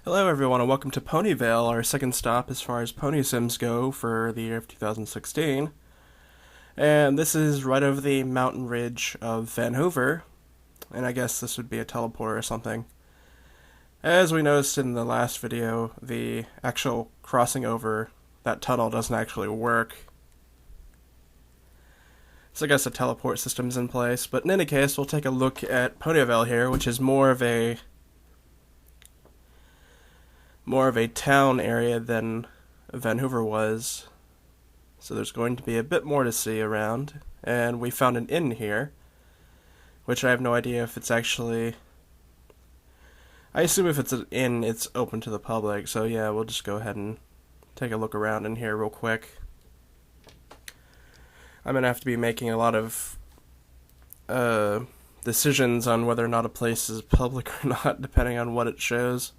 Hello everyone and welcome to Ponyvale, our second stop as far as pony sims go for the year of 2016. And this is right over the mountain ridge of Vanhoover, and I guess this would be a teleport or something. As we noticed in the last video, the actual crossing over that tunnel doesn't actually work. So I guess a teleport system is in place, but in any case, we'll take a look at Ponyvale here, which is more of a town area than Vanhoover was. So there's going to be a bit more to see around. And we found an inn here, which I have no idea if it's actually... I assume if it's an inn, it's open to the public. So yeah, we'll just go ahead and take a look around in here real quick. I'm going to have to be making a lot of decisions on whether or not a place is public or not, depending on what it shows.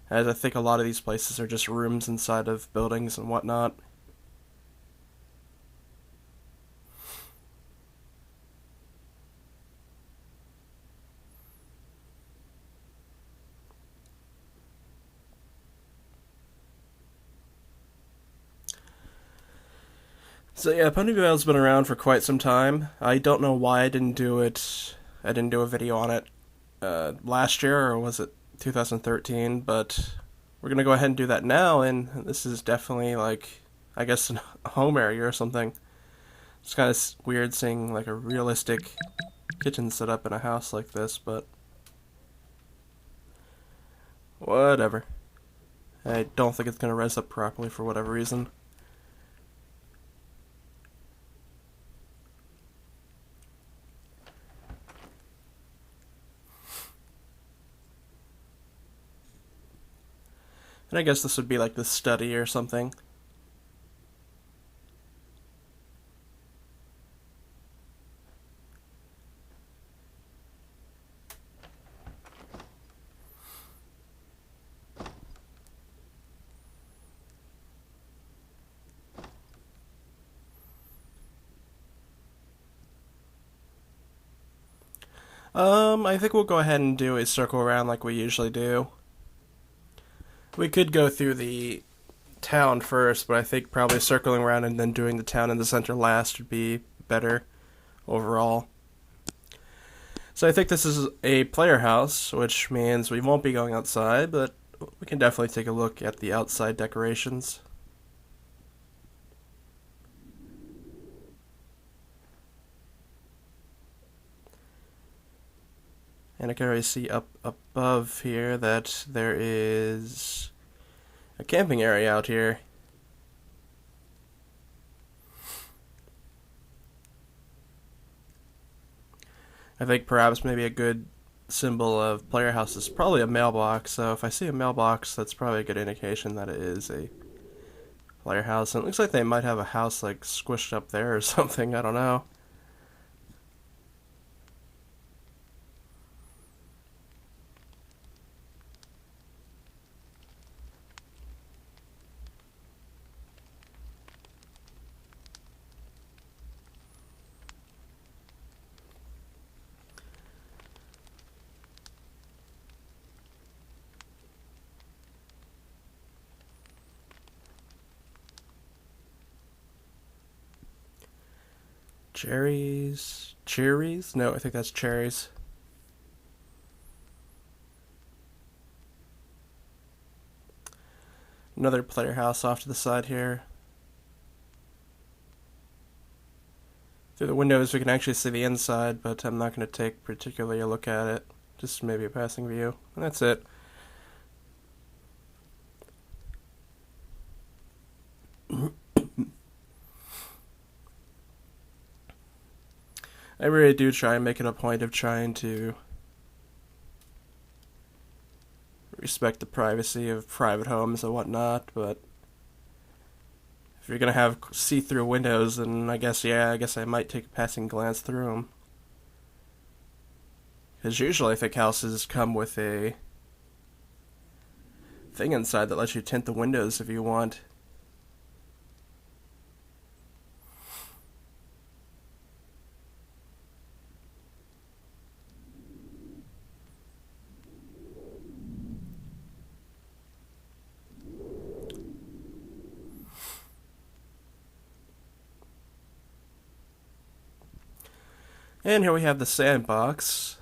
As I think a lot of these places are just rooms inside of buildings and whatnot. So yeah, Ponyvale's been around for quite some time. I don't know why I didn't do it. I didn't do a video on it last year, or was it 2013? But we're gonna go ahead and do that now, and this is definitely like, I guess, a home area or something. It's kind of weird seeing like a realistic kitchen set up in a house like this, but whatever. I don't think it's gonna res up properly for whatever reason. And I guess this would be like the study or something. I think we'll go ahead and do a circle around like we usually do. We could go through the town first, but I think probably circling around and then doing the town in the center last would be better overall. So I think this is a player house, which means we won't be going outside, but we can definitely take a look at the outside decorations. And I can already see up above here that there is a camping area out here. I think perhaps maybe a good symbol of player house is probably a mailbox, so if I see a mailbox, that's probably a good indication that it is a player house. And it looks like they might have a house like squished up there or something, I don't know. Cherries? No, I think that's cherries. Another player house off to the side here. Through the windows we can actually see the inside, but I'm not going to take particularly a look at it. Just maybe a passing view. And that's it. I really do try and make it a point of trying to respect the privacy of private homes and whatnot, but if you're gonna have see-through windows, then I guess I might take a passing glance through them. Because usually I think houses come with a thing inside that lets you tint the windows if you want. And here we have the sandbox.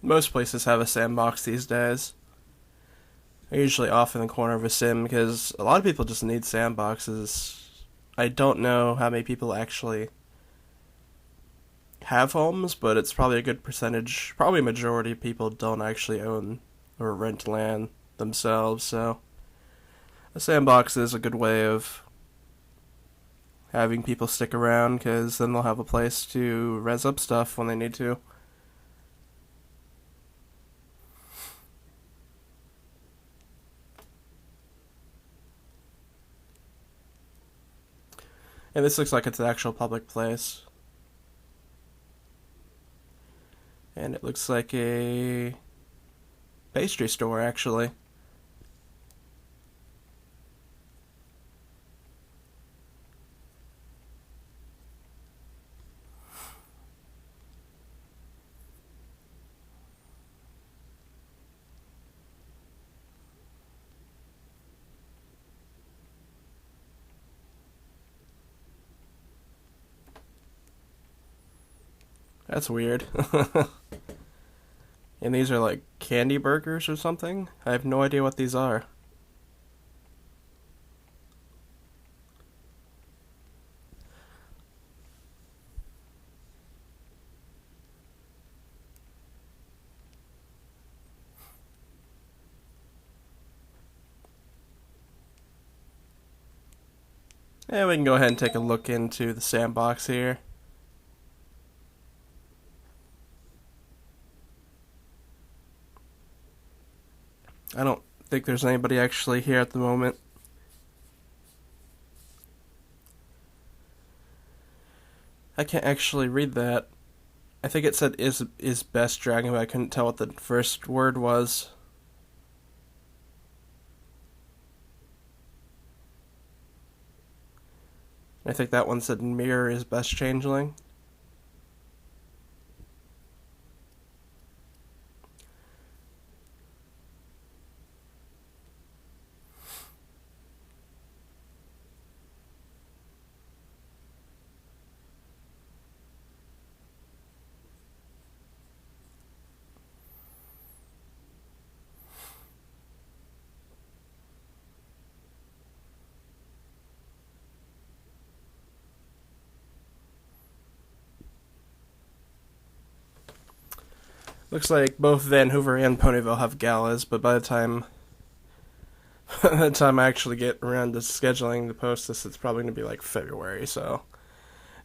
Most places have a sandbox these days. They're usually off in the corner of a sim because a lot of people just need sandboxes. I don't know how many people actually have homes, but it's probably a good percentage, probably a majority of people don't actually own or rent land themselves, so a sandbox is a good way of having people stick around because then they'll have a place to res up stuff when they need to. And this looks like it's an actual public place. And it looks like a pastry store, actually. That's weird. And these are like candy burgers or something? I have no idea what these are. And we can go ahead and take a look into the sandbox here. I don't think there's anybody actually here at the moment. I can't actually read that. I think it said is best dragon, but I couldn't tell what the first word was. I think that one said mirror is best changeling. Looks like both Vanhoover and Ponyvale have galas, but by the time I actually get around to scheduling to post this, it's probably going to be like February, so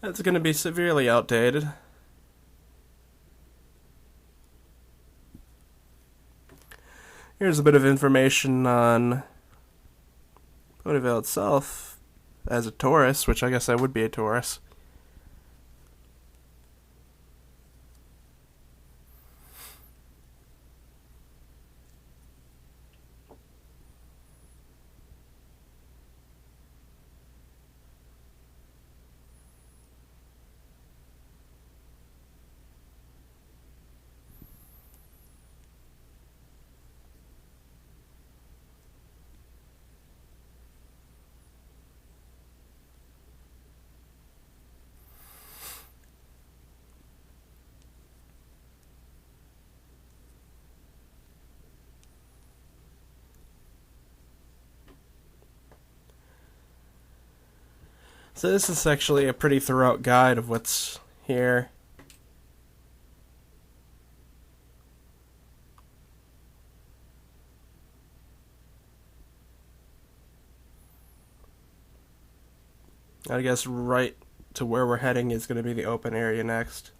it's going to be severely outdated. Here's a bit of information on Ponyvale itself as a tourist, which I guess I would be a tourist. So this is actually a pretty thorough guide of what's here. I guess right to where we're heading is going to be the open area next.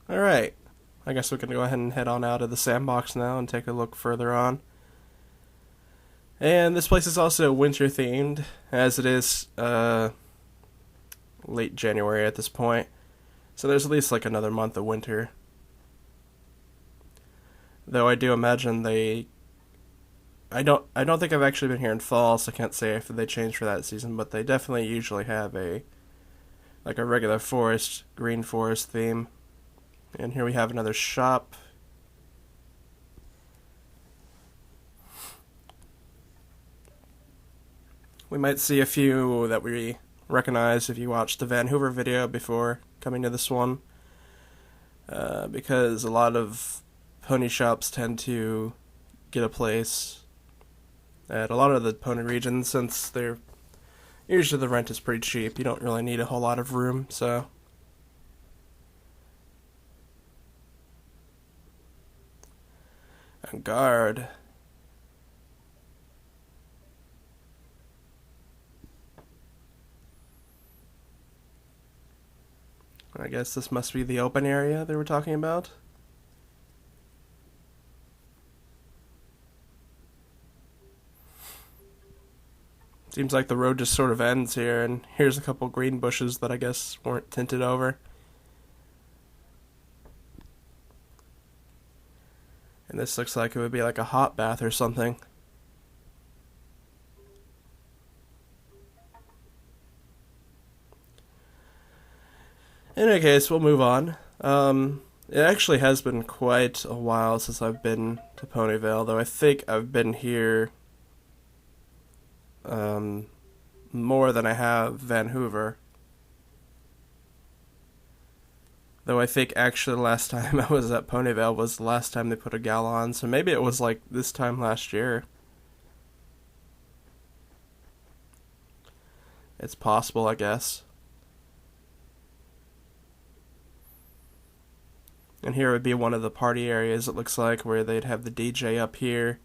Alright, I guess we can go ahead and head on out of the sandbox now and take a look further on. And this place is also winter themed, as it is late January at this point. So there's at least like another month of winter. Though I do imagine they I don't think I've actually been here in fall, so I can't say if they changed for that season, but they definitely usually have a like a regular forest, green forest theme. And here we have another shop. We might see a few that we recognize if you watched the Vanhoover video before coming to this one, because a lot of pony shops tend to get a place at a lot of the pony regions, since they're usually the rent is pretty cheap. You don't really need a whole lot of room, so. And guard. I guess this must be the open area they were talking about. Seems like the road just sort of ends here, and here's a couple green bushes that I guess weren't tinted over. And this looks like it would be like a hot bath or something. In any case, we'll move on. It actually has been quite a while since I've been to Ponyvale, though I think I've been here more than I have Vanhoover. Though I think actually the last time I was at Ponyvale was the last time they put a gala on, so maybe it was like this time last year. It's possible, I guess. And here would be one of the party areas, it looks like, where they'd have the DJ up here.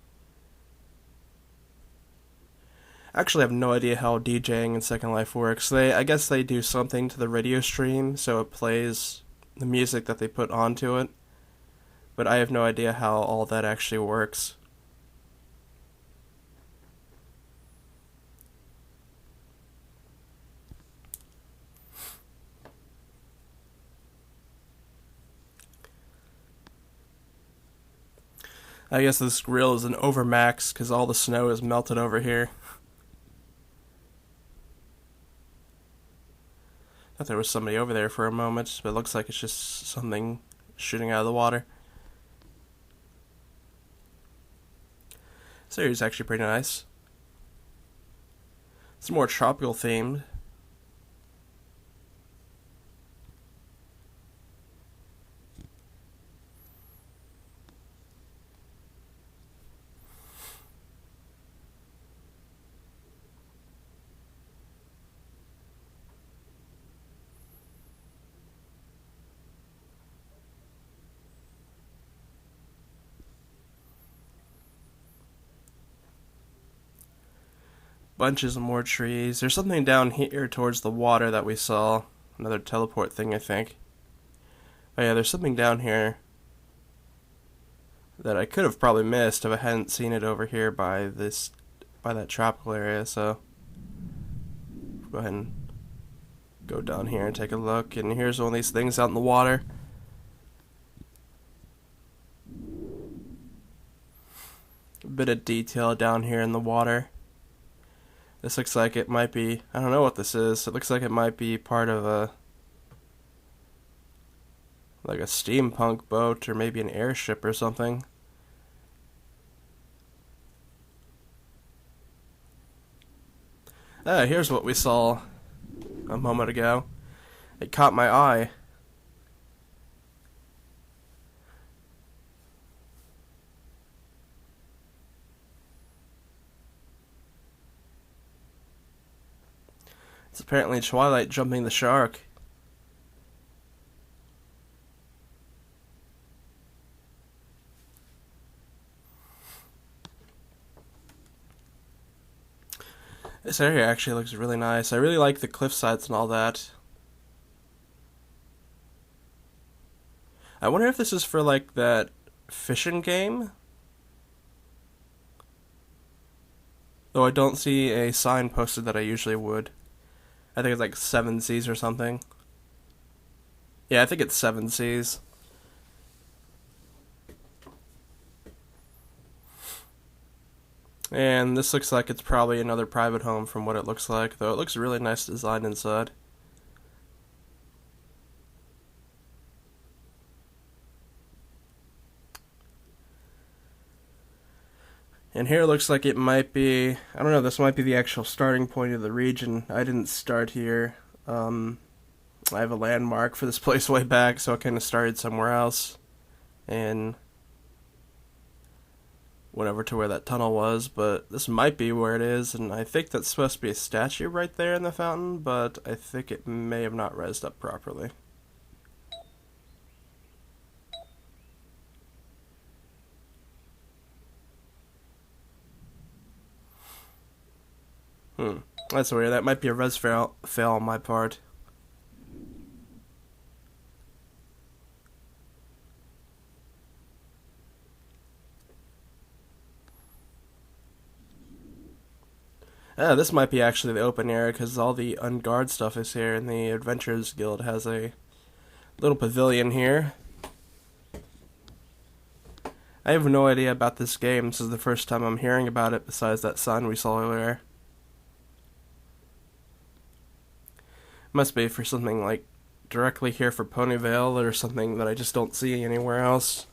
Actually, I have no idea how DJing in Second Life works. I guess they do something to the radio stream, so it plays the music that they put onto it. But I have no idea how all that actually works. I guess this grill is an overmax because all the snow is melted over here. Thought there was somebody over there for a moment, but it looks like it's just something shooting out of the water. This area is actually pretty nice. It's more tropical themed. Bunches of more trees. There's something down here towards the water that we saw. Another teleport thing, I think. Oh yeah, there's something down here that I could have probably missed if I hadn't seen it over here by that tropical area, so go ahead and go down here and take a look. And here's one of these things out in the water. A bit of detail down here in the water. This looks like it might be, I don't know what this is. It looks like it might be part of like a steampunk boat or maybe an airship or something. Here's what we saw a moment ago. It caught my eye. It's apparently Twilight jumping the shark. This area actually looks really nice. I really like the cliff sides and all that. I wonder if this is for like that fishing game? Though I don't see a sign posted that I usually would. I think it's like 7 Seas or something. Yeah, I think it's 7 Seas. And this looks like it's probably another private home from what it looks like, though it looks really nice design inside. And here it looks like it might be, I don't know, this might be the actual starting point of the region. I didn't start here. I have a landmark for this place way back, so I kind of started somewhere else. And went over to where that tunnel was, but this might be where it is, and I think that's supposed to be a statue right there in the fountain, but I think it may have not rezzed up properly. That's weird. That might be a res fail on my part. This might be actually the open area because all the unguard stuff is here, and the Adventurers Guild has a little pavilion here. I have no idea about this game. This is the first time I'm hearing about it besides that sign we saw earlier. Must be for something like directly here for Ponyvale or something that I just don't see anywhere else.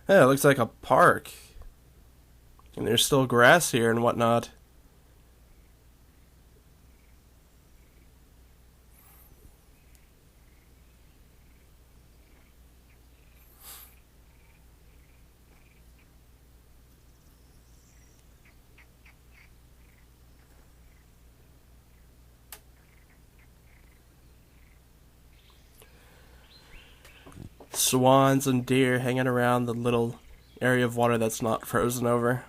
Yeah, it looks like a park. And there's still grass here and whatnot. Swans and deer hanging around the little area of water that's not frozen over.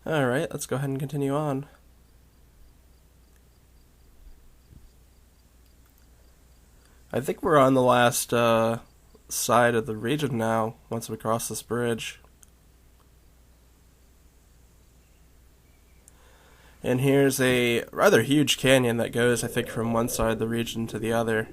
Alright, let's go ahead and continue on. I think we're on the last side of the region now, once we cross this bridge. And here's a rather huge canyon that goes, I think, from one side of the region to the other.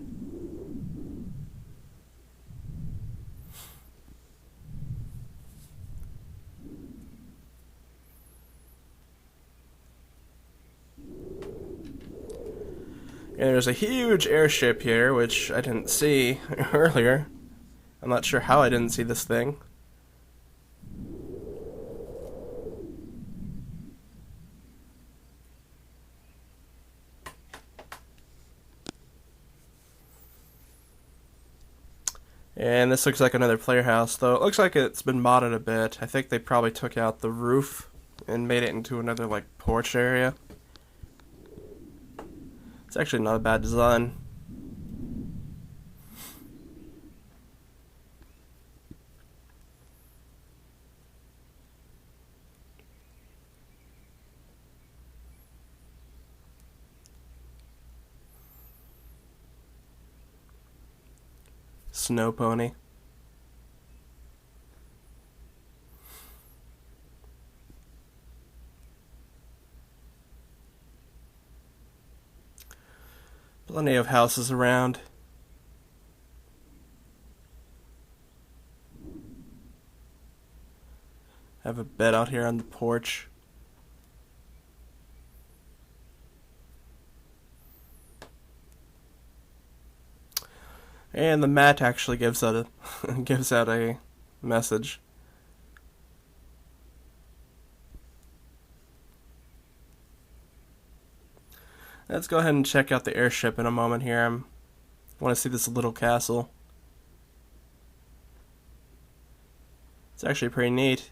And there's a huge airship here, which I didn't see earlier. I'm not sure how I didn't see this thing. And this looks like another player house, though it looks like it's been modded a bit. I think they probably took out the roof and made it into another, like, porch area. It's actually not a bad design. Snow pony. Plenty of houses around. Have a bed out here on the porch. And the mat actually gives out a gives out a message. Let's go ahead and check out the airship in a moment here. I want to see this little castle. It's actually pretty neat.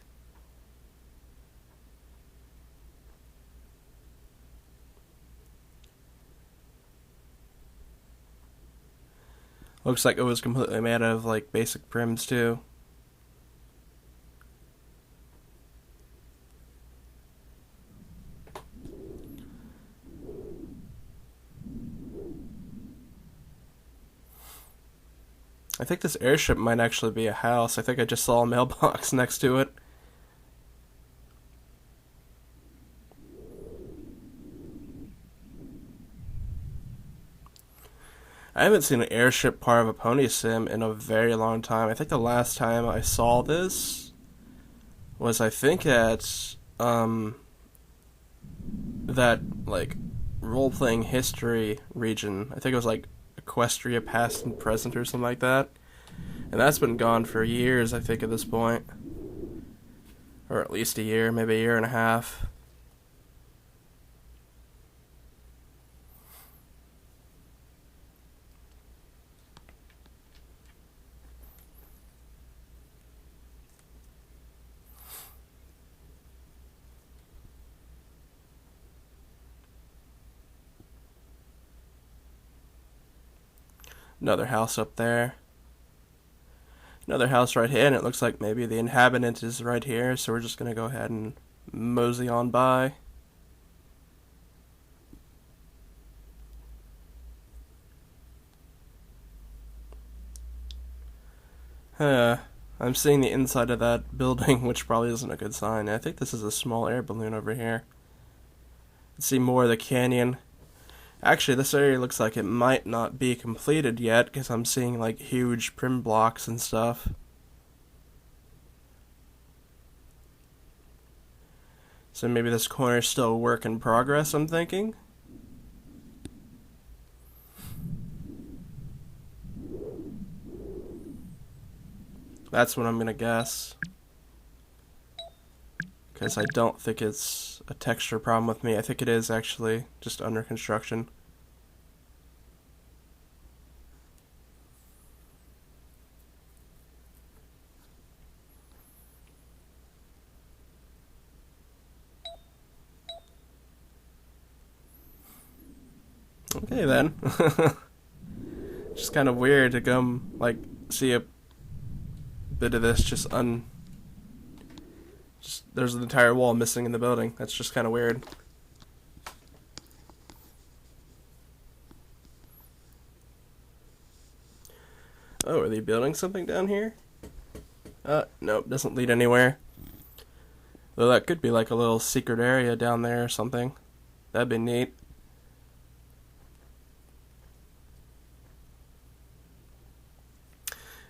Looks like it was completely made out of like basic prims too. I think this airship might actually be a house. I think I just saw a mailbox next to it. I haven't seen an airship part of a pony sim in a very long time. I think the last time I saw this was I think at that like role playing history region. I think it was like Equestria Past and Present or something like that. And that's been gone for years, I think, at this point. Or at least a year, maybe a year and a half. Another house up there. Another house right here, and it looks like maybe the inhabitant is right here, so we're just going to go ahead and mosey on by. I'm seeing the inside of that building, which probably isn't a good sign. I think this is a small air balloon over here. Let's see more of the canyon. Actually, this area looks like it might not be completed yet, because I'm seeing like huge prim blocks and stuff. So maybe this corner is still a work in progress, I'm thinking. That's what I'm gonna guess. Because I don't think it's a texture problem with me. I think it is actually just under construction. Okay then. Just kind of weird to come, like, see a bit of this just there's an entire wall missing in the building. That's just kind of weird. Oh, are they building something down here? Nope, doesn't lead anywhere. Though that could be like a little secret area down there or something. That'd be neat.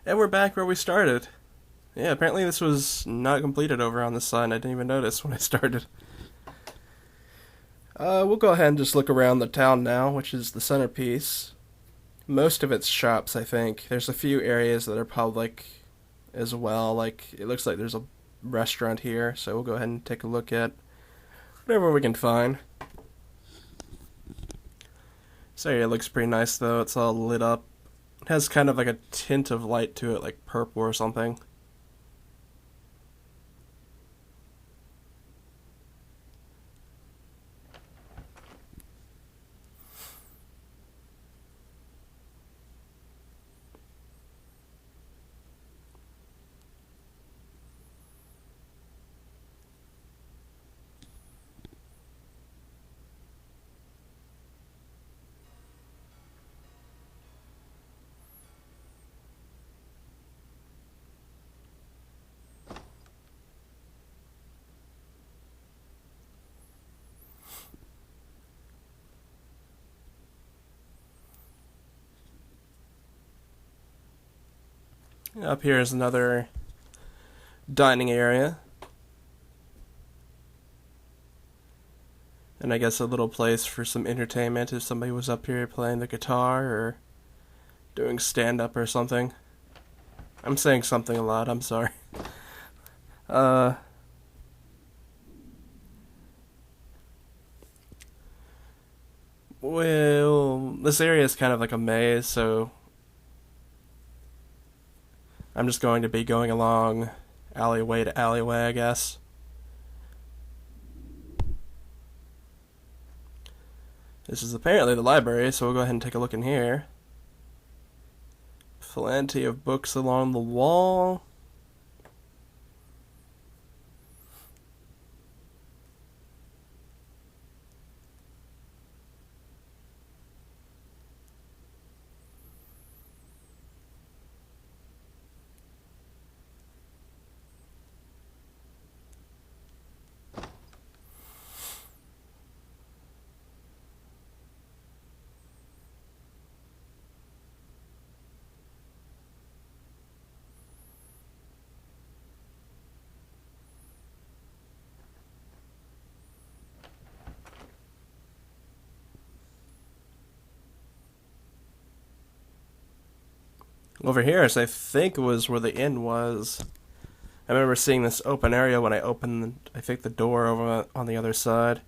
And we're back where we started. Yeah, apparently this was not completed over on this side. I didn't even notice when I started. We'll go ahead and just look around the town now, which is the centerpiece. Most of it's shops, I think. There's a few areas that are public as well. Like, it looks like there's a restaurant here, so we'll go ahead and take a look at whatever we can find. This area looks pretty nice, though. It's all lit up. It has kind of like a tint of light to it, like purple or something. Up here is another dining area. And I guess a little place for some entertainment if somebody was up here playing the guitar or doing stand-up or something. I'm saying something a lot, I'm sorry. Uh, well, this area is kind of like a maze, so I'm just going to be going along alleyway to alleyway, I guess. This is apparently the library, so we'll go ahead and take a look in here. Plenty of books along the wall. Over here, as I think was where the inn was. I remember seeing this open area when I opened, I think, the door over on the other side.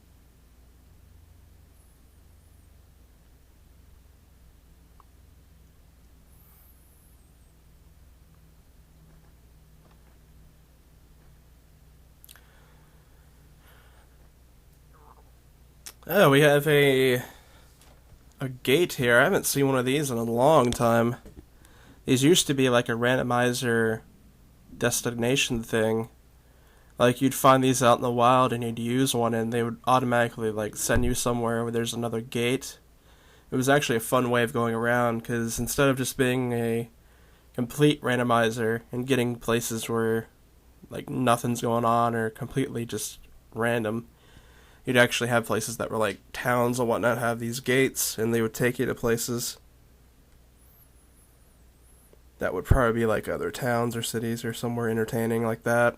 Oh, we have a gate here. I haven't seen one of these in a long time. These used to be like a randomizer destination thing. Like you'd find these out in the wild and you'd use one and they would automatically like send you somewhere where there's another gate. It was actually a fun way of going around because instead of just being a complete randomizer and getting places where like nothing's going on or completely just random, you'd actually have places that were like towns and whatnot have these gates and they would take you to places that would probably be like other towns or cities or somewhere entertaining like that.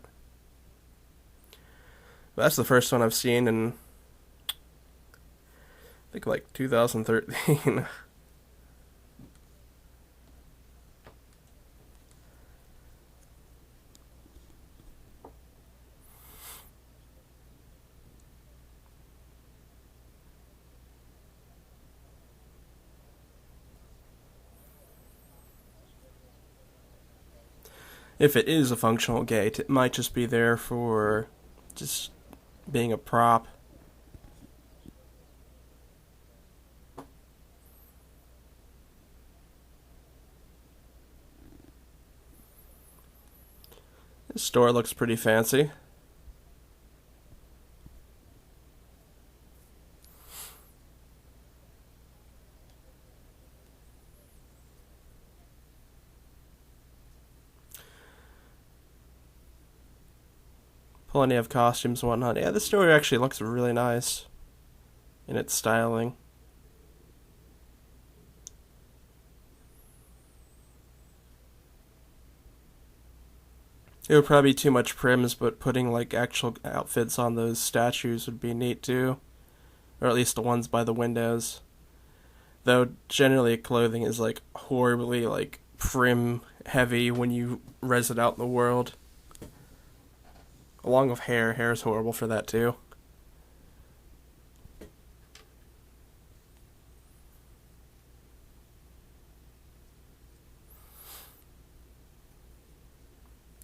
But that's the first one I've seen in I think like 2013. If it is a functional gate, it might just be there for just being a prop. This store looks pretty fancy. Plenty of costumes and whatnot. Yeah, this store actually looks really nice in its styling. It would probably be too much prims, but putting like actual outfits on those statues would be neat too. Or at least the ones by the windows. Though generally clothing is like horribly like prim heavy when you res it out in the world. Along with hair. Hair is horrible for that too.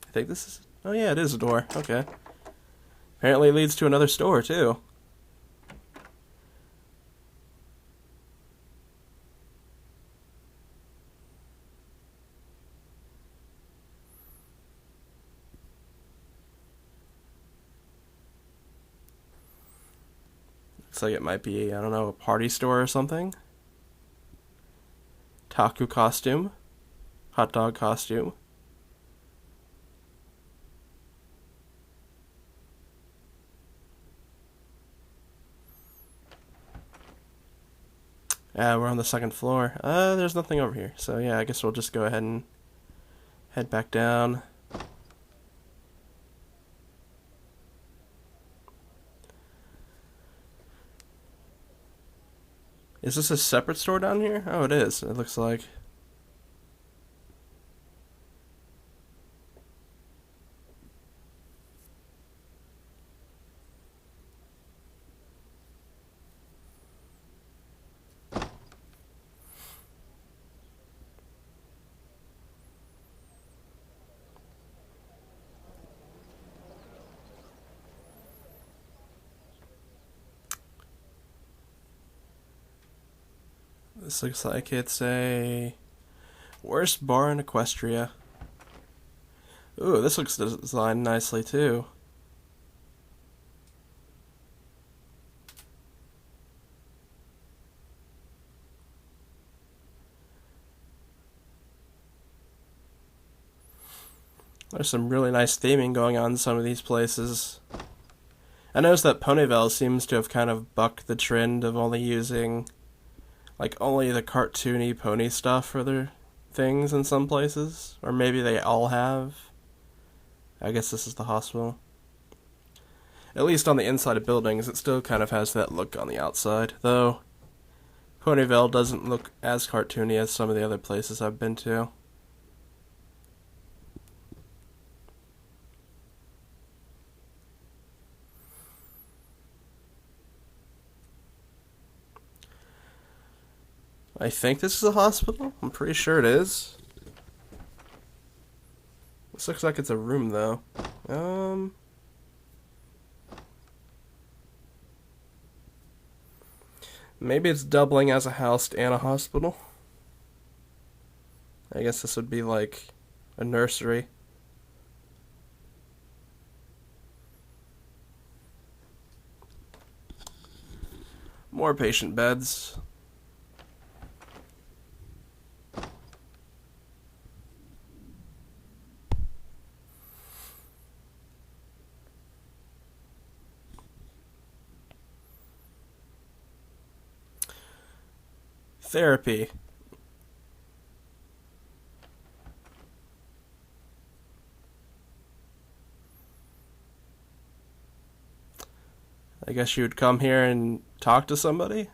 I think this is... Oh yeah, it is a door. Okay. Apparently it leads to another store too. Looks like it might be, I don't know, a party store or something. Taku costume. Hot dog costume. We're on the second floor. There's nothing over here. So yeah, I guess we'll just go ahead and head back down. Is this a separate store down here? Oh, it is. It looks like. This looks like it's a worst bar in Equestria. Ooh, this looks designed nicely too. There's some really nice theming going on in some of these places. I noticed that Ponyvale seems to have kind of bucked the trend of only using, like, only the cartoony pony stuff for their things in some places. Or maybe they all have. I guess this is the hospital. At least on the inside of buildings, it still kind of has that look on the outside. Though, Ponyvale doesn't look as cartoony as some of the other places I've been to. I think this is a hospital. I'm pretty sure it is. This looks like it's a room, though. Maybe it's doubling as a house and a hospital. I guess this would be like a nursery. More patient beds. Therapy. I guess you would come here and talk to somebody?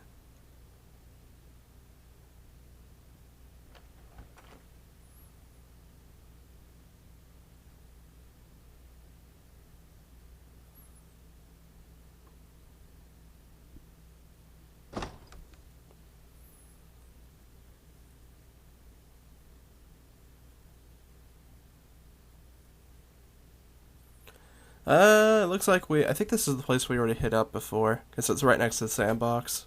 It looks like I think this is the place we already hit up before, because it's right next to the sandbox.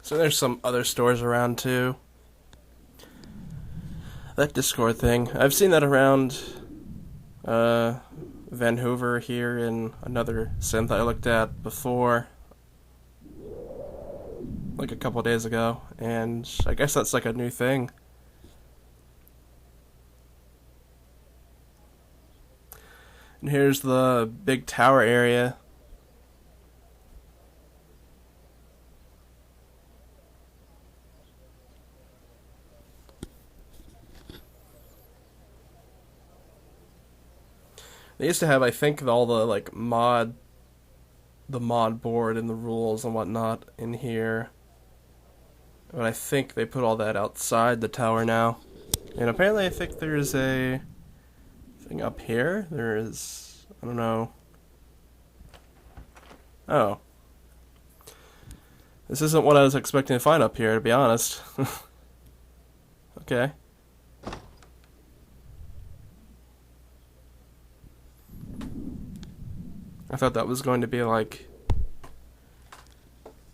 So there's some other stores around too. That Discord thing, I've seen that around Vanhoover here in another synth I looked at before, like a couple days ago, and I guess that's like a new thing. And here's the big tower area. They used to have, I think, all the like the mod board and the rules and whatnot in here. But I think they put all that outside the tower now. And apparently I think there's a thing up here. There's, I don't know. Oh. This isn't what I was expecting to find up here, to be honest. Okay. I thought that was going to be like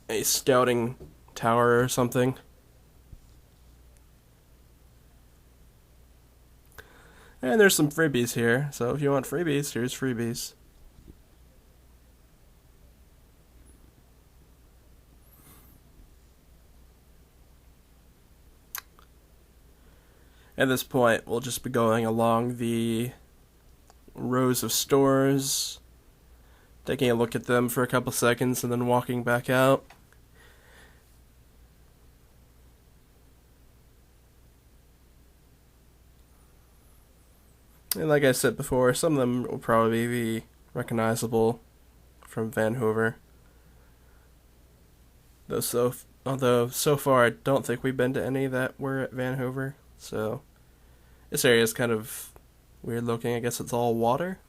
a scouting tower or something. And there's some freebies here, so if you want freebies, here's freebies. At this point, we'll just be going along the rows of stores, taking a look at them for a couple seconds, and then walking back out. And like I said before, some of them will probably be recognizable from Vanhoover. Although so far I don't think we've been to any that were at Vanhoover, so this area is kind of weird looking. I guess it's all water?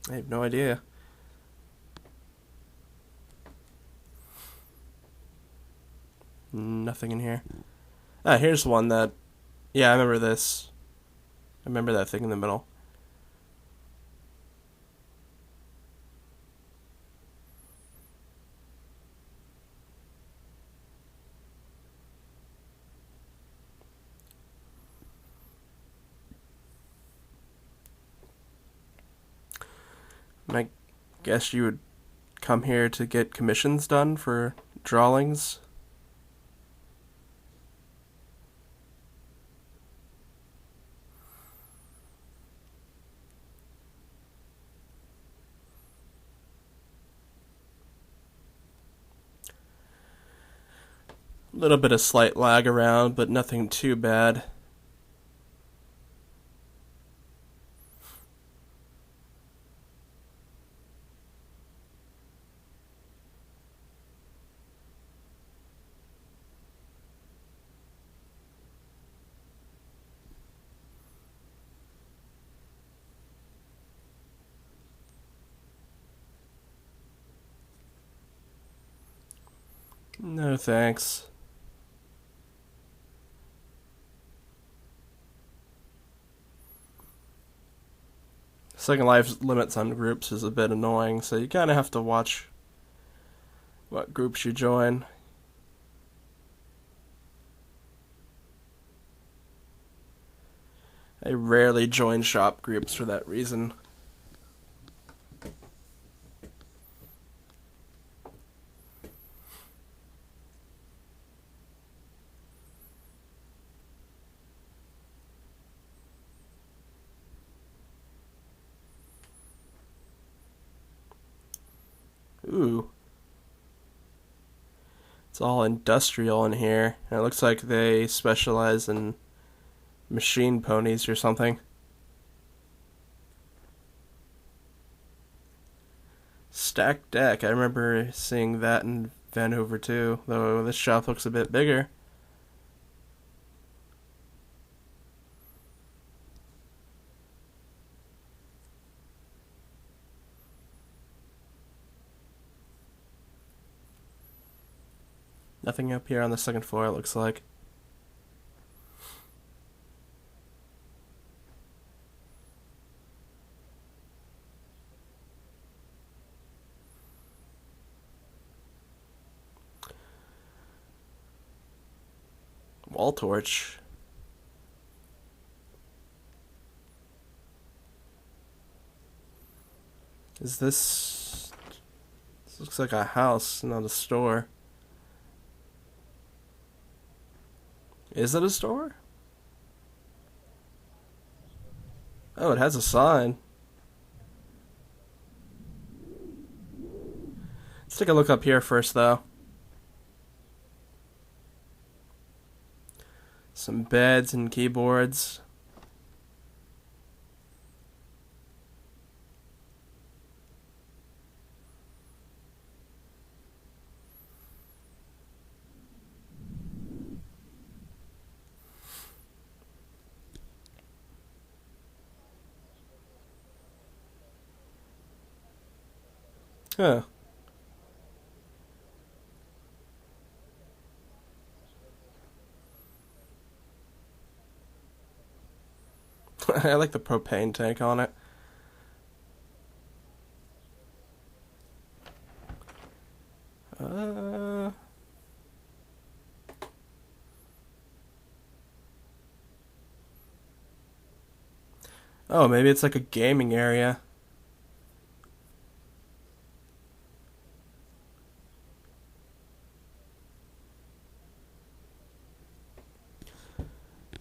I have no idea. Nothing nothing in here. Ah, here's one that... Yeah, I remember this. I remember that thing in the middle. I guess you would come here to get commissions done for drawings. A little bit of slight lag around, but nothing too bad. No thanks. Second Life limits on groups is a bit annoying, so you kind of have to watch what groups you join. I rarely join shop groups for that reason. Ooh. It's all industrial in here. And it looks like they specialize in machine ponies or something. Stacked deck. I remember seeing that in Vanhoover too, though this shop looks a bit bigger. Nothing up here on the second floor, it looks like. Wall torch. Is this... This looks like a house, not a store. Is it a store? Oh, it has a sign. Let's take a look up here first, though. Some beds and keyboards. Huh. I like the propane tank on it. Uh... Oh, maybe it's like a gaming area.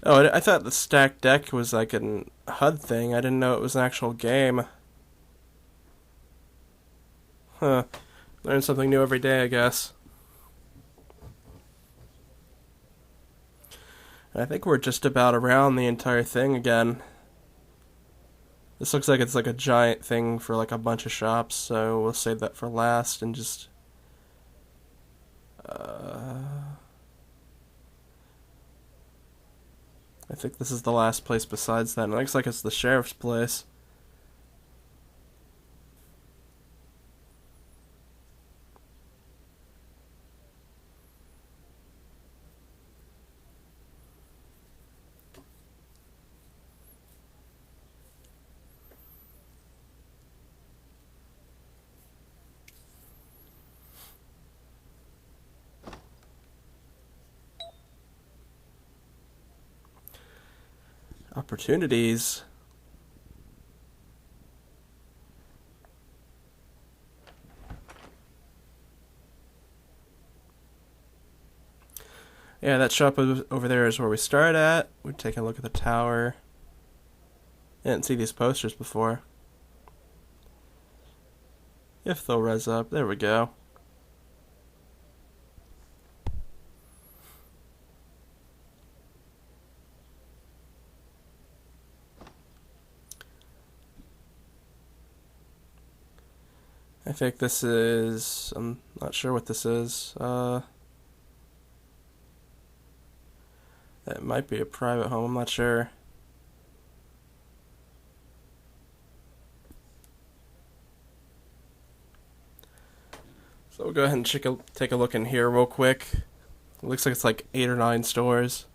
Oh, I thought the stacked deck was like an HUD thing. I didn't know it was an actual game. Huh. Learn something new every day, I guess. I think we're just about around the entire thing again. This looks like it's like a giant thing for like a bunch of shops, so we'll save that for last and just... I think this is the last place besides that. It looks like it's the sheriff's place. opportunities. Yeah, that shop over there is where we start at. We're taking a look at the tower. I didn't see these posters before. If they'll res up. There we go. I think this is... I'm not sure what this is. That might be a private home. I'm not sure. So we'll go ahead and take a look in here real quick. It looks like it's like 8 or 9 stores.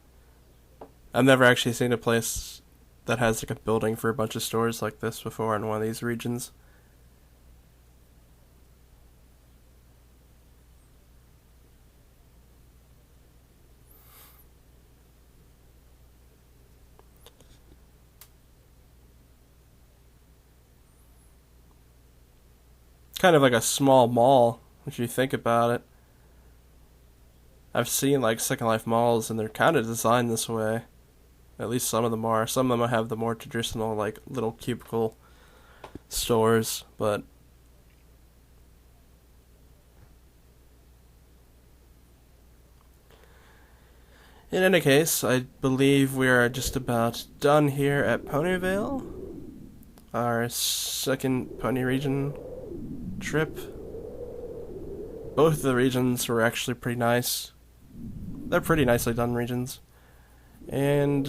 I've never actually seen a place that has like a building for a bunch of stores like this before in one of these regions. Kind of like a small mall, if you think about it. I've seen like Second Life malls and they're kind of designed this way. At least some of them are. Some of them have the more traditional like little cubicle stores, but in any case, I believe we are just about done here at Ponyvale. Our second pony region trip. Both of the regions were actually pretty nice. They're pretty nicely done regions. And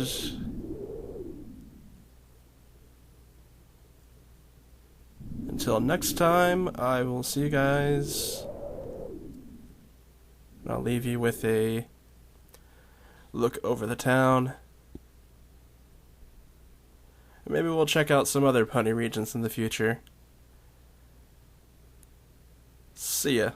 until next time, I will see you guys. And I'll leave you with a look over the town. And maybe we'll check out some other pony regions in the future. See ya.